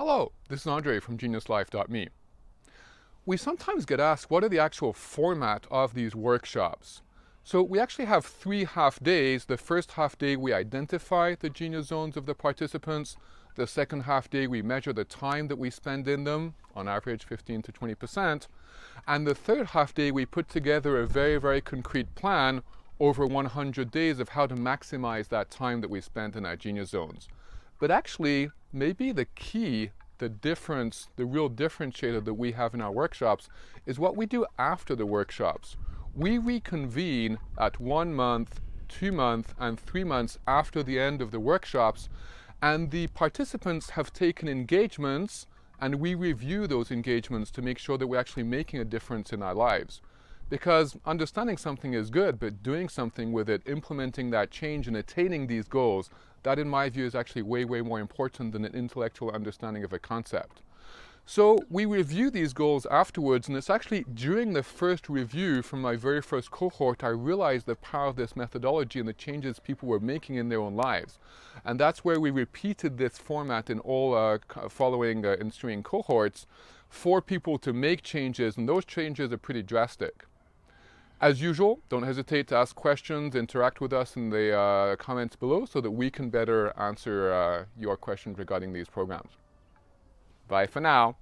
Hello, this is Andre from GeniusLife.me. We sometimes get asked what are the actual format of these workshops. So we actually have 3 half days. The first half day we identify the genius zones of the participants. The second half day we measure the time that we spend in them, on average 15 to 20%. And the third half day we put together a very concrete plan over 100 days of how to maximize that time that we spent in our genius zones. But actually, maybe the key, the difference, the real differentiator that we have in our workshops is what we do after the workshops. We reconvene at 1 month, 2 months, and 3 months after the end of the workshops, and the participants have taken engagements, and we review those engagements to make sure that we're actually making a difference in our lives. Because understanding something is good, but doing something with it, implementing that change and attaining these goals, that in my view is actually way more important than an intellectual understanding of a concept. So we review these goals afterwards, and it's actually during the first review from my very first cohort I realized the power of this methodology and the changes people were making in their own lives. And that's where we repeated this format in all following ensuing cohorts for people to make changes, and those changes are pretty drastic. As usual, don't hesitate to ask questions, interact with us in the comments below so that we can better answer your questions regarding these programs. Bye for now.